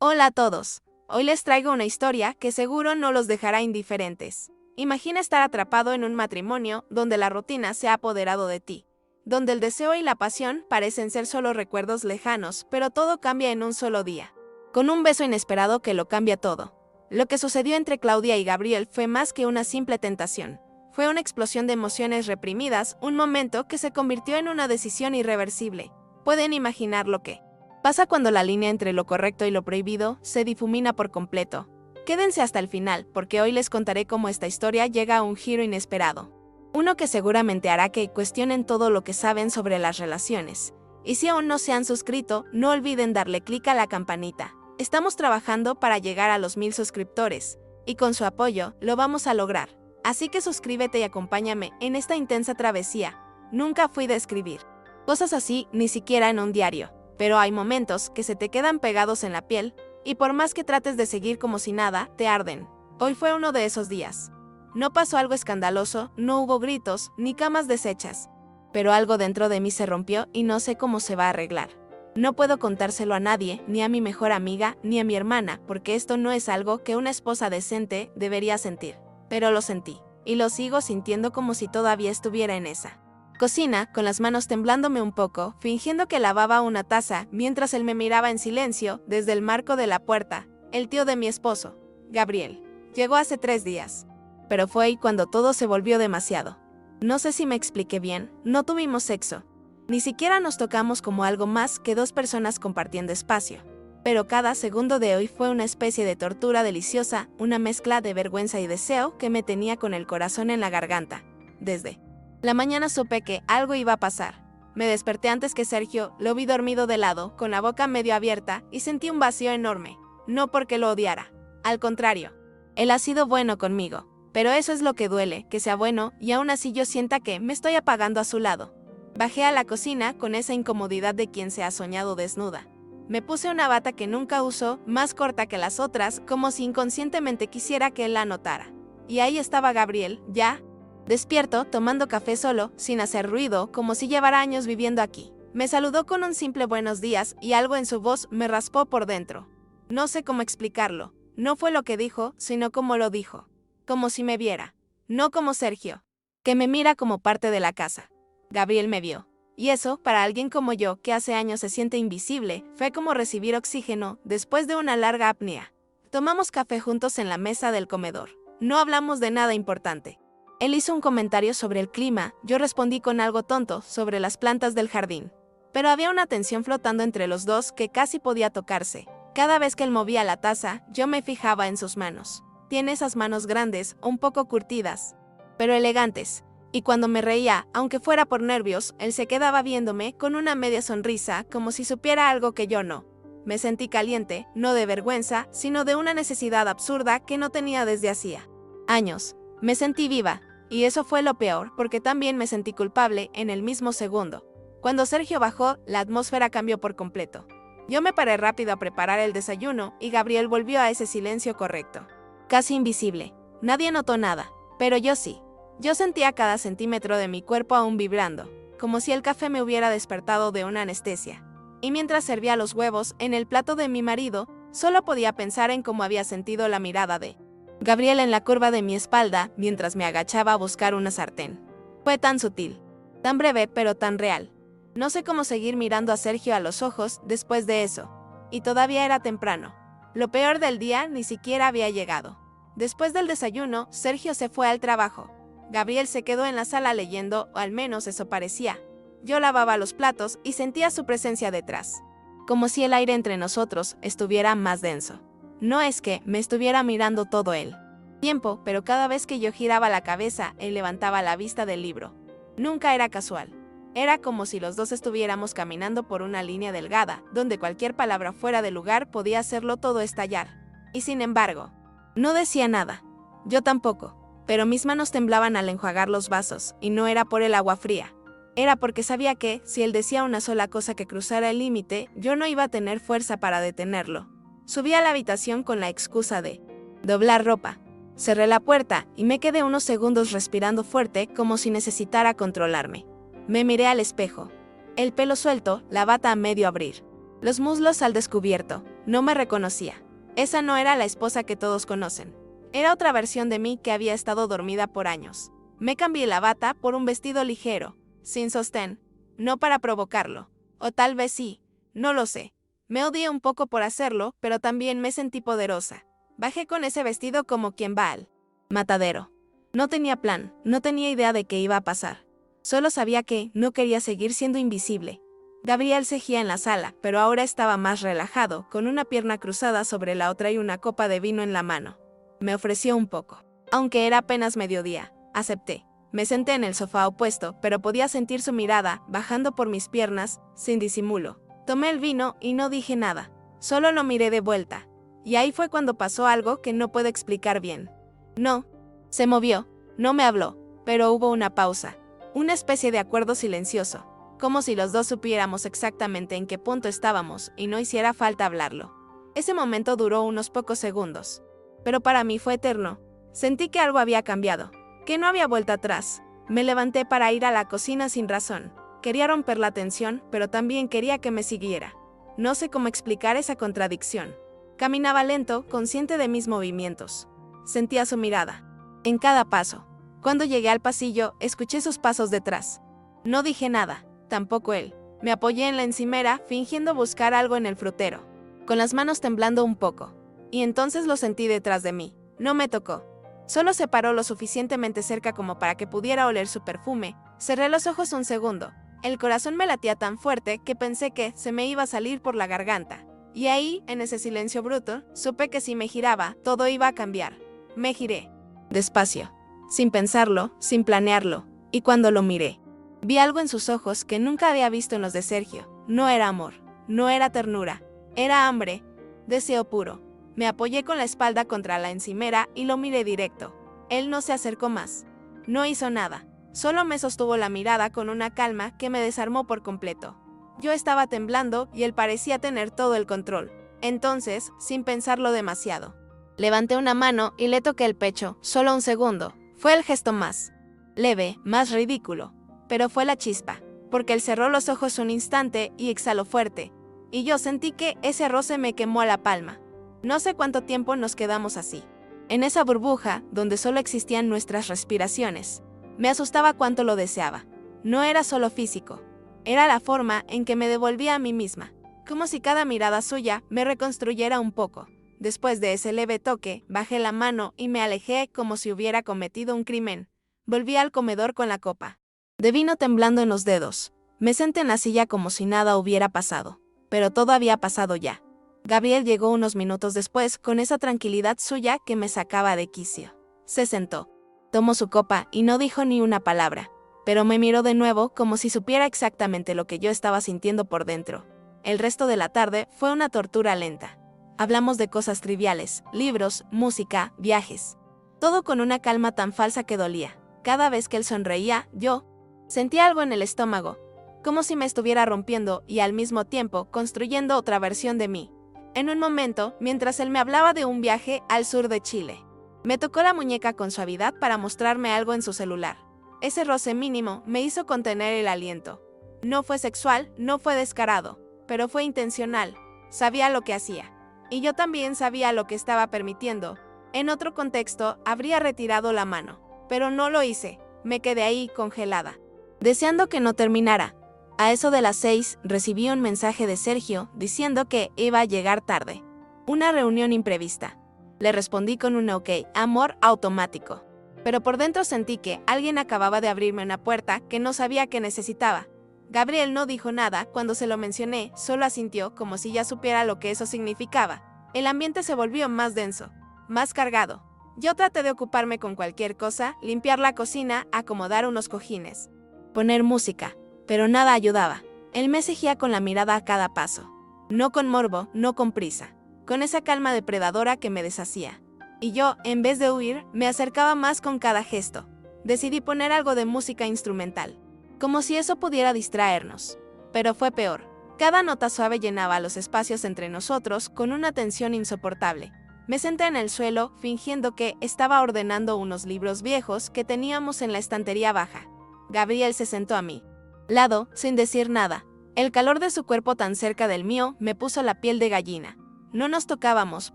Hola a todos. Hoy les traigo una historia que seguro no los dejará indiferentes. Imagina estar atrapado en un matrimonio donde la rutina se ha apoderado de ti, donde el deseo y la pasión parecen ser solo recuerdos lejanos, pero todo cambia en un solo día, con un beso inesperado que lo cambia todo. Lo que sucedió entre Claudia y Gabriel fue más que una simple tentación. Fue una explosión de emociones reprimidas, un momento que se convirtió en una decisión irreversible. ¿Pueden imaginar lo que pasa cuando la línea entre lo correcto y lo prohibido se difumina por completo? Quédense hasta el final, porque hoy les contaré cómo esta historia llega a un giro inesperado. Uno que seguramente hará que cuestionen todo lo que saben sobre las relaciones. Y si aún no se han suscrito, no olviden darle clic a la campanita. Estamos trabajando para llegar a los 1000 suscriptores, y con su apoyo, lo vamos a lograr. Así que suscríbete y acompáñame en esta intensa travesía. Nunca fui de escribir cosas así, ni siquiera en un diario. Pero hay momentos que se te quedan pegados en la piel, y por más que trates de seguir como si nada, te arden. Hoy fue uno de esos días. No pasó algo escandaloso, no hubo gritos, ni camas deshechas. Pero algo dentro de mí se rompió y no sé cómo se va a arreglar. No puedo contárselo a nadie, ni a mi mejor amiga, ni a mi hermana, porque esto no es algo que una esposa decente debería sentir. Pero lo sentí, y lo sigo sintiendo como si todavía estuviera en esa cocina, con las manos temblándome un poco, fingiendo que lavaba una taza, mientras él me miraba en silencio, desde el marco de la puerta. El tío de mi esposo, Gabriel, llegó hace 3 días. Pero fue ahí cuando todo se volvió demasiado. No sé si me expliqué bien, no tuvimos sexo. Ni siquiera nos tocamos como algo más que dos personas compartiendo espacio. Pero cada segundo de hoy fue una especie de tortura deliciosa, una mezcla de vergüenza y deseo que me tenía con el corazón en la garganta. Desde la mañana supe que algo iba a pasar. Me desperté antes que Sergio, lo vi dormido de lado, con la boca medio abierta, y sentí un vacío enorme. No porque lo odiara. Al contrario. Él ha sido bueno conmigo. Pero eso es lo que duele, que sea bueno, y aún así yo sienta que me estoy apagando a su lado. Bajé a la cocina con esa incomodidad de quien se ha soñado desnuda. Me puse una bata que nunca uso, más corta que las otras, como si inconscientemente quisiera que él la notara. Y ahí estaba Gabriel, ya despierto, tomando café solo, sin hacer ruido, como si llevara años viviendo aquí. Me saludó con un simple buenos días y algo en su voz me raspó por dentro. No sé cómo explicarlo. No fue lo que dijo, sino cómo lo dijo. Como si me viera. No como Sergio, que me mira como parte de la casa. Gabriel me vio. Y eso, para alguien como yo, que hace años se siente invisible, fue como recibir oxígeno después de una larga apnea. Tomamos café juntos en la mesa del comedor. No hablamos de nada importante. Él hizo un comentario sobre el clima, yo respondí con algo tonto sobre las plantas del jardín. Pero había una tensión flotando entre los dos que casi podía tocarse. Cada vez que él movía la taza, yo me fijaba en sus manos. Tiene esas manos grandes, un poco curtidas, pero elegantes. Y cuando me reía, aunque fuera por nervios, él se quedaba viéndome con una media sonrisa, como si supiera algo que yo no. Me sentí caliente, no de vergüenza, sino de una necesidad absurda que no tenía desde hacía años. Me sentí viva. Y eso fue lo peor, porque también me sentí culpable en el mismo segundo. Cuando Sergio bajó, la atmósfera cambió por completo. Yo me paré rápido a preparar el desayuno y Gabriel volvió a ese silencio correcto. Casi invisible. Nadie notó nada, pero yo sí. Yo sentía cada centímetro de mi cuerpo aún vibrando, como si el café me hubiera despertado de una anestesia. Y mientras servía los huevos en el plato de mi marido, solo podía pensar en cómo había sentido la mirada de Gabriel en la curva de mi espalda mientras me agachaba a buscar una sartén. Fue tan sutil, tan breve pero tan real. No sé cómo seguir mirando a Sergio a los ojos después de eso. Y todavía era temprano. Lo peor del día ni siquiera había llegado. Después del desayuno, Sergio se fue al trabajo. Gabriel se quedó en la sala leyendo, o al menos eso parecía. Yo lavaba los platos y sentía su presencia detrás. Como si el aire entre nosotros estuviera más denso. No es que me estuviera mirando todo el tiempo, pero cada vez que yo giraba la cabeza, él levantaba la vista del libro. Nunca era casual. Era como si los dos estuviéramos caminando por una línea delgada, donde cualquier palabra fuera de lugar podía hacerlo todo estallar. Y sin embargo, no decía nada. Yo tampoco, pero mis manos temblaban al enjuagar los vasos, y no era por el agua fría. Era porque sabía que, si él decía una sola cosa que cruzara el límite, yo no iba a tener fuerza para detenerlo. Subí a la habitación con la excusa de doblar ropa. Cerré la puerta y me quedé unos segundos respirando fuerte como si necesitara controlarme. Me miré al espejo. El pelo suelto, la bata a medio abrir. Los muslos al descubierto. No me reconocía. Esa no era la esposa que todos conocen. Era otra versión de mí que había estado dormida por años. Me cambié la bata por un vestido ligero, sin sostén, no para provocarlo. O tal vez sí, no lo sé. Me odié un poco por hacerlo, pero también me sentí poderosa. Bajé con ese vestido como quien va al matadero. No tenía plan, no tenía idea de qué iba a pasar. Solo sabía que no quería seguir siendo invisible. Gabriel seguía en la sala, pero ahora estaba más relajado, con una pierna cruzada sobre la otra y una copa de vino en la mano. Me ofreció un poco. Aunque era apenas mediodía, acepté. Me senté en el sofá opuesto, pero podía sentir su mirada, bajando por mis piernas, sin disimulo. Tomé el vino y no dije nada. Solo lo miré de vuelta. Y ahí fue cuando pasó algo que no puedo explicar bien. No. Se movió, no me habló, pero hubo una pausa. Una especie de acuerdo silencioso. Como si los dos supiéramos exactamente en qué punto estábamos y no hiciera falta hablarlo. Ese momento duró unos pocos segundos. Pero para mí fue eterno. Sentí que algo había cambiado, que no había vuelta atrás. Me levanté para ir a la cocina sin razón. Quería romper la tensión, pero también quería que me siguiera. No sé cómo explicar esa contradicción. Caminaba lento, consciente de mis movimientos. Sentía su mirada. En cada paso. Cuando llegué al pasillo, escuché sus pasos detrás. No dije nada. Tampoco él. Me apoyé en la encimera, fingiendo buscar algo en el frutero, con las manos temblando un poco. Y entonces lo sentí detrás de mí. No me tocó. Solo se paró lo suficientemente cerca como para que pudiera oler su perfume. Cerré los ojos un segundo. El corazón me latía tan fuerte que pensé que se me iba a salir por la garganta. Y ahí, en ese silencio bruto, supe que si me giraba, todo iba a cambiar. Me giré. Despacio. Sin pensarlo, sin planearlo. Y cuando lo miré, vi algo en sus ojos que nunca había visto en los de Sergio. No era amor, no era ternura, era hambre, deseo puro. Me apoyé con la espalda contra la encimera y lo miré directo. Él no se acercó más. No hizo nada. Solo me sostuvo la mirada con una calma que me desarmó por completo. Yo estaba temblando y él parecía tener todo el control. Entonces, sin pensarlo demasiado, levanté una mano y le toqué el pecho, solo un segundo. Fue el gesto más leve, más ridículo. Pero fue la chispa, porque él cerró los ojos un instante y exhaló fuerte, y yo sentí que ese roce me quemó a la palma. No sé cuánto tiempo nos quedamos así, en esa burbuja donde solo existían nuestras respiraciones. Me asustaba cuánto lo deseaba. No era solo físico, era la forma en que me devolvía a mí misma, como si cada mirada suya me reconstruyera un poco. Después de ese leve toque, bajé la mano y me alejé como si hubiera cometido un crimen. Volví al comedor con la copa de vino temblando en los dedos. Me senté en la silla como si nada hubiera pasado. Pero todo había pasado ya. Gabriel llegó unos minutos después con esa tranquilidad suya que me sacaba de quicio. Se sentó. Tomó su copa y no dijo ni una palabra. Pero me miró de nuevo como si supiera exactamente lo que yo estaba sintiendo por dentro. El resto de la tarde fue una tortura lenta. Hablamos de cosas triviales, libros, música, viajes. Todo con una calma tan falsa que dolía. Cada vez que él sonreía, yo sentía algo en el estómago, como si me estuviera rompiendo y al mismo tiempo construyendo otra versión de mí. En un momento, mientras él me hablaba de un viaje al sur de Chile, me tocó la muñeca con suavidad para mostrarme algo en su celular. Ese roce mínimo me hizo contener el aliento. No fue sexual, no fue descarado, pero fue intencional. Sabía lo que hacía. Y yo también sabía lo que estaba permitiendo. En otro contexto, habría retirado la mano, pero no lo hice. Me quedé ahí congelada, deseando que no terminara. A eso de las 6, recibí un mensaje de Sergio diciendo que iba a llegar tarde. Una reunión imprevista. Le respondí con un ok, amor automático. Pero por dentro sentí que alguien acababa de abrirme una puerta que no sabía que necesitaba. Gabriel no dijo nada cuando se lo mencioné, solo asintió como si ya supiera lo que eso significaba. El ambiente se volvió más denso, más cargado. Yo traté de ocuparme con cualquier cosa, limpiar la cocina, acomodar unos cojines, poner música, pero nada ayudaba. Él me seguía con la mirada a cada paso. No con morbo, no con prisa, con esa calma depredadora que me deshacía. Y yo, en vez de huir, me acercaba más con cada gesto. Decidí poner algo de música instrumental, como si eso pudiera distraernos. Pero fue peor. Cada nota suave llenaba los espacios entre nosotros con una tensión insoportable. Me senté en el suelo, fingiendo que estaba ordenando unos libros viejos que teníamos en la estantería baja. Gabriel se sentó a mi lado, sin decir nada. El calor de su cuerpo tan cerca del mío me puso la piel de gallina. No nos tocábamos,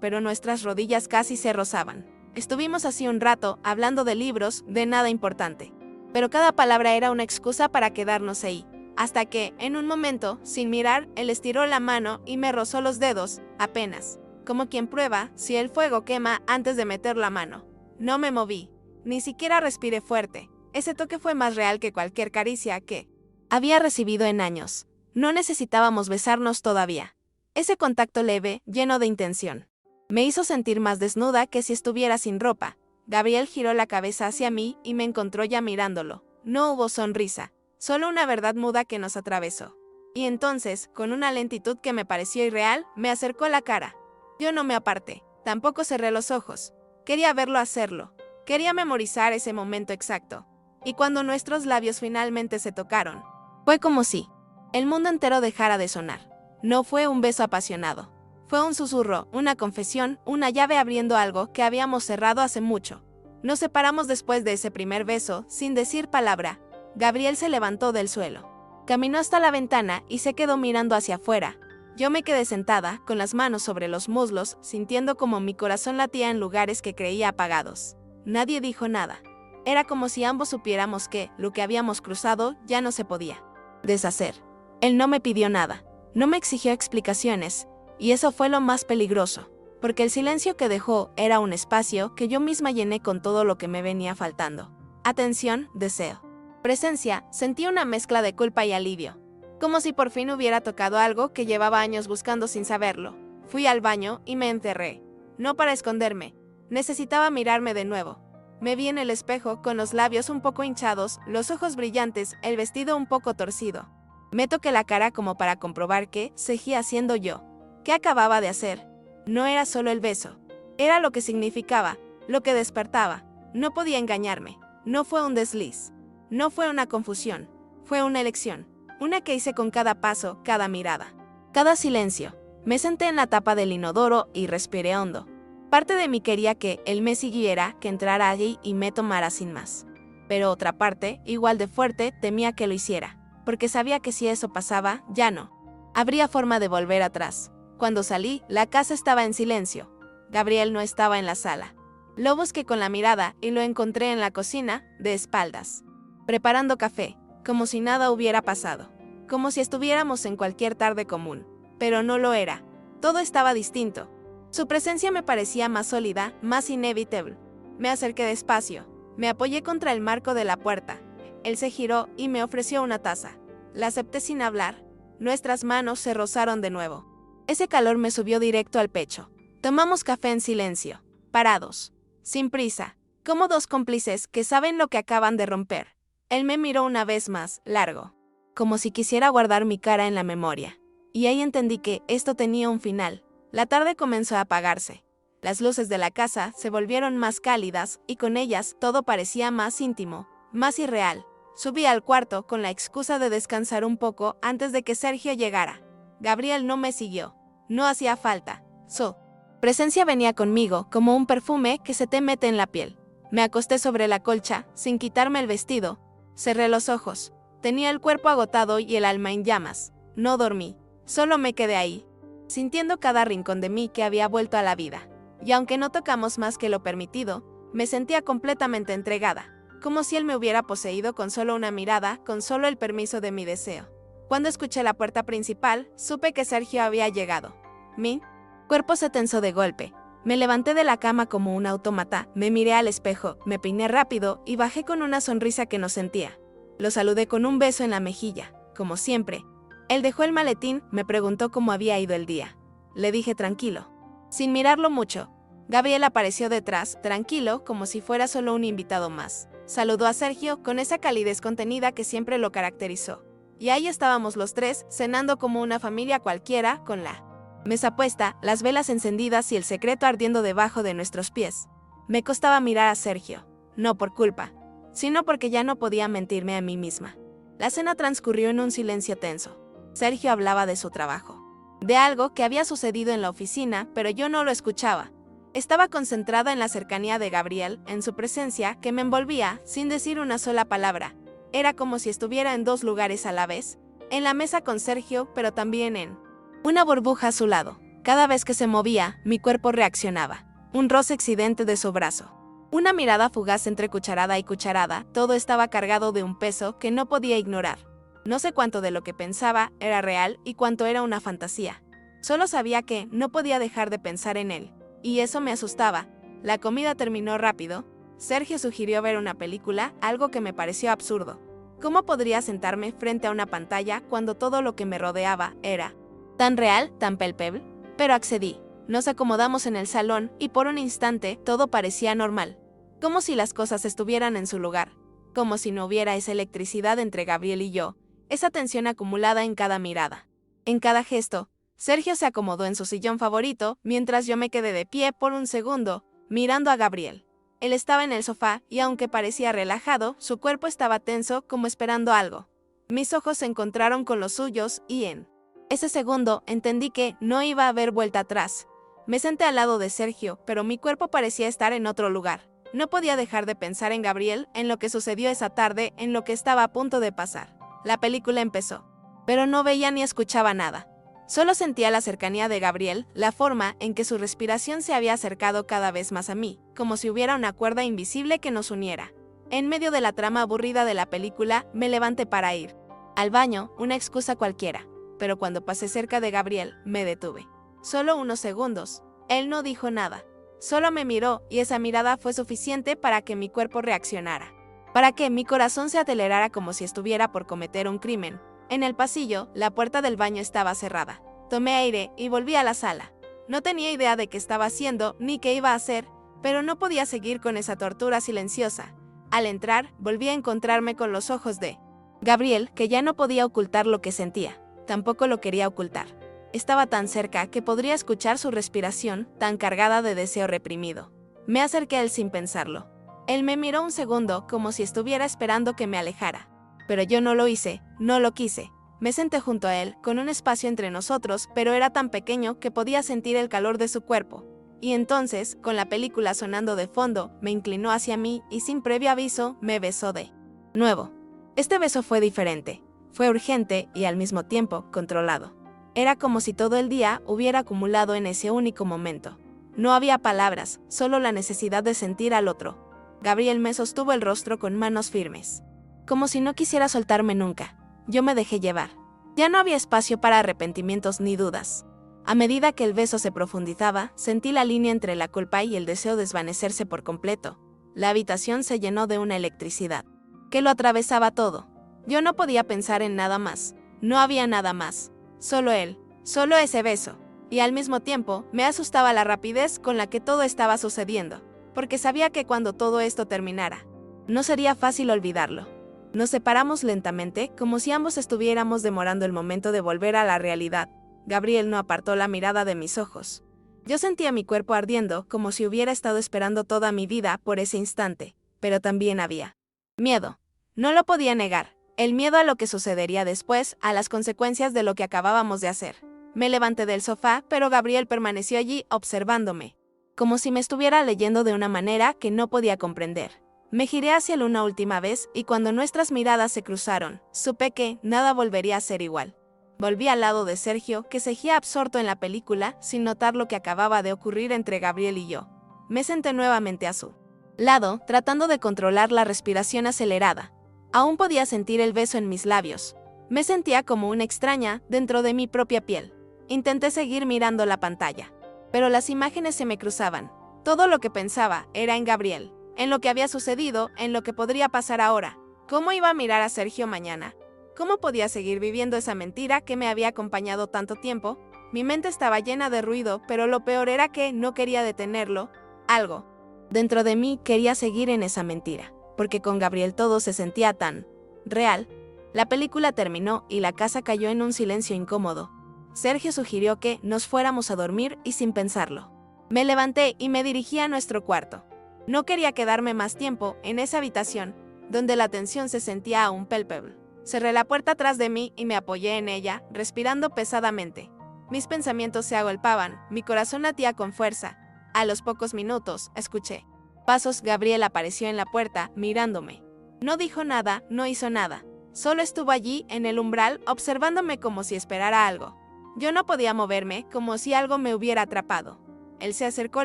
pero nuestras rodillas casi se rozaban. Estuvimos así un rato, hablando de libros, de nada importante. Pero cada palabra era una excusa para quedarnos ahí. Hasta que, en un momento, sin mirar, él estiró la mano y me rozó los dedos, apenas. Como quien prueba si el fuego quema antes de meter la mano. No me moví. Ni siquiera respiré fuerte. Ese toque fue más real que cualquier caricia que había recibido en años. No necesitábamos besarnos todavía. Ese contacto leve, lleno de intención, me hizo sentir más desnuda que si estuviera sin ropa. Gabriel giró la cabeza hacia mí y me encontró ya mirándolo. No hubo sonrisa, solo una verdad muda que nos atravesó. Y entonces, con una lentitud que me pareció irreal, me acercó la cara. Yo no me aparté, tampoco cerré los ojos. Quería verlo hacerlo. Quería memorizar ese momento exacto. Y cuando nuestros labios finalmente se tocaron, fue como si el mundo entero dejara de sonar. No fue un beso apasionado. Fue un susurro, una confesión, una llave abriendo algo que habíamos cerrado hace mucho. Nos separamos después de ese primer beso, sin decir palabra. Gabriel se levantó del suelo. Caminó hasta la ventana y se quedó mirando hacia afuera. Yo me quedé sentada, con las manos sobre los muslos, sintiendo como mi corazón latía en lugares que creía apagados. Nadie dijo nada. Era como si ambos supiéramos que lo que habíamos cruzado ya no se podía deshacer. Él no me pidió nada, no me exigió explicaciones, y eso fue lo más peligroso, porque el silencio que dejó era un espacio que yo misma llené con todo lo que me venía faltando. Atención, deseo. Presencia, sentí una mezcla de culpa y alivio, como si por fin hubiera tocado algo que llevaba años buscando sin saberlo. Fui al baño y me encerré. No para esconderme, necesitaba mirarme de nuevo. Me vi en el espejo con los labios un poco hinchados, los ojos brillantes, el vestido un poco torcido. Me toqué la cara como para comprobar qué seguía haciendo yo. ¿Qué acababa de hacer? No era solo el beso. Era lo que significaba, lo que despertaba. No podía engañarme. No fue un desliz. No fue una confusión. Fue una elección. Una que hice con cada paso, cada mirada, cada silencio. Me senté en la tapa del inodoro y respiré hondo. Parte de mí quería que él me siguiera, que entrara allí y me tomara sin más. Pero otra parte, igual de fuerte, temía que lo hiciera, porque sabía que si eso pasaba, ya no habría forma de volver atrás. Cuando salí, la casa estaba en silencio. Gabriel no estaba en la sala. Lo busqué con la mirada y lo encontré en la cocina, de espaldas, preparando café, como si nada hubiera pasado, como si estuviéramos en cualquier tarde común. Pero no lo era. Todo estaba distinto. Su presencia me parecía más sólida, más inevitable. Me acerqué despacio. Me apoyé contra el marco de la puerta. Él se giró y me ofreció una taza. La acepté sin hablar. Nuestras manos se rozaron de nuevo. Ese calor me subió directo al pecho. Tomamos café en silencio, parados, sin prisa, como dos cómplices que saben lo que acaban de romper. Él me miró una vez más, largo, como si quisiera guardar mi cara en la memoria. Y ahí entendí que esto tenía un final. La tarde comenzó a apagarse. Las luces de la casa se volvieron más cálidas y con ellas todo parecía más íntimo, más irreal. Subí al cuarto con la excusa de descansar un poco antes de que Sergio llegara. Gabriel no me siguió. No hacía falta. Su presencia venía conmigo como un perfume que se te mete en la piel. Me acosté sobre la colcha, sin quitarme el vestido. Cerré los ojos. Tenía el cuerpo agotado y el alma en llamas. No dormí. Solo me quedé ahí, sintiendo cada rincón de mí que había vuelto a la vida. Y aunque no tocamos más que lo permitido, me sentía completamente entregada, como si él me hubiera poseído con solo una mirada, con solo el permiso de mi deseo. Cuando escuché la puerta principal, supe que Sergio había llegado. Mi cuerpo se tensó de golpe. Me levanté de la cama como un autómata, me miré al espejo, me peiné rápido y bajé con una sonrisa que no sentía. Lo saludé con un beso en la mejilla, como siempre. Él dejó el maletín, me preguntó cómo había ido el día. Le dije tranquilo. Sin mirarlo mucho, Gabriel apareció detrás, tranquilo, como si fuera solo un invitado más. Saludó a Sergio con esa calidez contenida que siempre lo caracterizó. Y ahí estábamos los tres, cenando como una familia cualquiera, con la mesa puesta, las velas encendidas y el secreto ardiendo debajo de nuestros pies. Me costaba mirar a Sergio, no por culpa, sino porque ya no podía mentirme a mí misma. La cena transcurrió en un silencio tenso. Sergio hablaba de su trabajo, de algo que había sucedido en la oficina, pero yo no lo escuchaba. Estaba concentrada en la cercanía de Gabriel, en su presencia que me envolvía sin decir una sola palabra. Era como si estuviera en dos lugares a la vez, en la mesa con Sergio, pero también en una burbuja a su lado. Cada vez que se movía, mi cuerpo reaccionaba. Un roce accidente de su brazo. Una mirada fugaz entre cucharada y cucharada, todo estaba cargado de un peso que no podía ignorar. No sé cuánto de lo que pensaba era real y cuánto era una fantasía. Solo sabía que no podía dejar de pensar en él, y eso me asustaba. La comida terminó rápido. Sergio sugirió ver una película, algo que me pareció absurdo. ¿Cómo podría sentarme frente a una pantalla cuando todo lo que me rodeaba era tan real, tan palpable? Pero accedí. Nos acomodamos en el salón y por un instante todo parecía normal. Como si las cosas estuvieran en su lugar. Como si no hubiera esa electricidad entre Gabriel y yo, esa tensión acumulada en cada mirada. En cada gesto. Sergio se acomodó en su sillón favorito mientras yo me quedé de pie por un segundo, mirando a Gabriel. Él estaba en el sofá y aunque parecía relajado, su cuerpo estaba tenso como esperando algo. Mis ojos se encontraron con los suyos y en ese segundo entendí que no iba a haber vuelta atrás. Me senté al lado de Sergio, pero mi cuerpo parecía estar en otro lugar. No podía dejar de pensar en Gabriel, en lo que sucedió esa tarde, en lo que estaba a punto de pasar. La película empezó, pero no veía ni escuchaba nada. Solo sentía la cercanía de Gabriel, la forma en que su respiración se había acercado cada vez más a mí, como si hubiera una cuerda invisible que nos uniera. En medio de la trama aburrida de la película, me levanté para ir al baño, una excusa cualquiera, pero cuando pasé cerca de Gabriel, me detuve. Solo unos segundos. Él no dijo nada. Solo me miró y esa mirada fue suficiente para que mi cuerpo reaccionara. Para que mi corazón se acelerara como si estuviera por cometer un crimen. En el pasillo, la puerta del baño estaba cerrada. Tomé aire y volví a la sala. No tenía idea de qué estaba haciendo ni qué iba a hacer, pero no podía seguir con esa tortura silenciosa. Al entrar, volví a encontrarme con los ojos de Gabriel, que ya no podía ocultar lo que sentía. Tampoco lo quería ocultar. Estaba tan cerca que podría escuchar su respiración, tan cargada de deseo reprimido. Me acerqué a él sin pensarlo. Él me miró un segundo como si estuviera esperando que me alejara. Pero yo no lo hice, no lo quise. Me senté junto a él, con un espacio entre nosotros, pero era tan pequeño que podía sentir el calor de su cuerpo. Y entonces, con la película sonando de fondo, me inclinó hacia mí y sin previo aviso, me besó de nuevo. Este beso fue diferente. Fue urgente y al mismo tiempo controlado. Era como si todo el día hubiera acumulado en ese único momento. No había palabras, solo la necesidad de sentir al otro. Gabriel me sostuvo el rostro con manos firmes. Como si no quisiera soltarme nunca. Yo me dejé llevar. Ya no había espacio para arrepentimientos ni dudas. A medida que el beso se profundizaba, sentí la línea entre la culpa y el deseo desvanecerse por completo. La habitación se llenó de una electricidad que lo atravesaba todo. Yo no podía pensar en nada más. No había nada más. Solo él. Solo ese beso. Y al mismo tiempo, me asustaba la rapidez con la que todo estaba sucediendo. Porque sabía que cuando todo esto terminara, no sería fácil olvidarlo. Nos separamos lentamente, como si ambos estuviéramos demorando el momento de volver a la realidad. Gabriel no apartó la mirada de mis ojos. Yo sentía mi cuerpo ardiendo, como si hubiera estado esperando toda mi vida por ese instante. Pero también había miedo. No lo podía negar. El miedo a lo que sucedería después, a las consecuencias de lo que acabábamos de hacer. Me levanté del sofá, pero Gabriel permaneció allí observándome, como si me estuviera leyendo de una manera que no podía comprender. Me giré hacia él una última vez y cuando nuestras miradas se cruzaron, supe que nada volvería a ser igual. Volví al lado de Sergio, que seguía absorto en la película sin notar lo que acababa de ocurrir entre Gabriel y yo. Me senté nuevamente a su lado, tratando de controlar la respiración acelerada. Aún podía sentir el beso en mis labios. Me sentía como una extraña dentro de mi propia piel. Intenté seguir mirando la pantalla, pero las imágenes se me cruzaban. Todo lo que pensaba era en Gabriel, en lo que había sucedido, en lo que podría pasar ahora. ¿Cómo iba a mirar a Sergio mañana? ¿Cómo podía seguir viviendo esa mentira que me había acompañado tanto tiempo? Mi mente estaba llena de ruido, pero lo peor era que no quería detenerlo. Algo dentro de mí quería seguir en esa mentira, porque con Gabriel todo se sentía tan real. La película terminó y la casa cayó en un silencio incómodo. Sergio sugirió que nos fuéramos a dormir y sin pensarlo, me levanté y me dirigí a nuestro cuarto. No quería quedarme más tiempo en esa habitación, donde la tensión se sentía aún palpable. Cerré la puerta atrás de mí y me apoyé en ella, respirando pesadamente. Mis pensamientos se agolpaban, mi corazón latía con fuerza. A los pocos minutos, escuché pasos. Gabriel apareció en la puerta, mirándome. No dijo nada, no hizo nada. Solo estuvo allí, en el umbral, observándome como si esperara algo. Yo no podía moverme, como si algo me hubiera atrapado. Él se acercó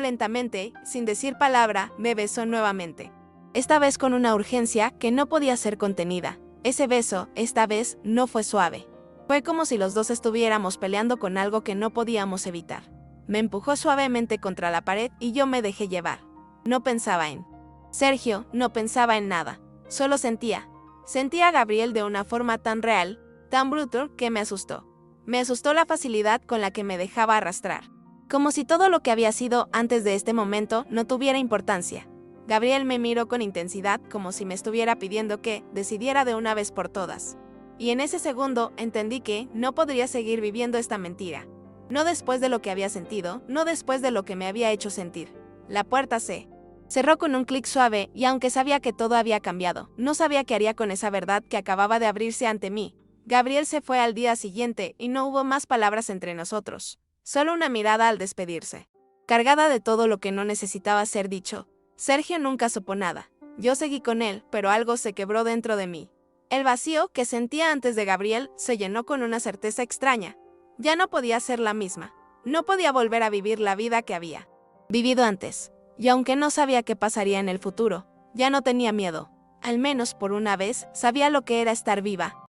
lentamente, sin decir palabra, me besó nuevamente. Esta vez con una urgencia que no podía ser contenida. Ese beso, esta vez, no fue suave. Fue como si los dos estuviéramos peleando con algo que no podíamos evitar. Me empujó suavemente contra la pared y yo me dejé llevar. No pensaba en Sergio, no pensaba en nada. Solo sentía. Sentía a Gabriel de una forma tan real, tan brutal, que me asustó. Me asustó la facilidad con la que me dejaba arrastrar. Como si todo lo que había sido antes de este momento no tuviera importancia. Gabriel me miró con intensidad, como si me estuviera pidiendo que decidiera de una vez por todas. Y en ese segundo entendí que no podría seguir viviendo esta mentira. No después de lo que había sentido, no después de lo que me había hecho sentir. La puerta se cerró con un clic suave y aunque sabía que todo había cambiado, no sabía qué haría con esa verdad que acababa de abrirse ante mí. Gabriel se fue al día siguiente y no hubo más palabras entre nosotros. Solo una mirada al despedirse. Cargada de todo lo que no necesitaba ser dicho. Sergio nunca supo nada. Yo seguí con él, pero algo se quebró dentro de mí. El vacío que sentía antes de Gabriel se llenó con una certeza extraña. Ya no podía ser la misma. No podía volver a vivir la vida que había vivido antes. Y aunque no sabía qué pasaría en el futuro, ya no tenía miedo. Al menos por una vez sabía lo que era estar viva.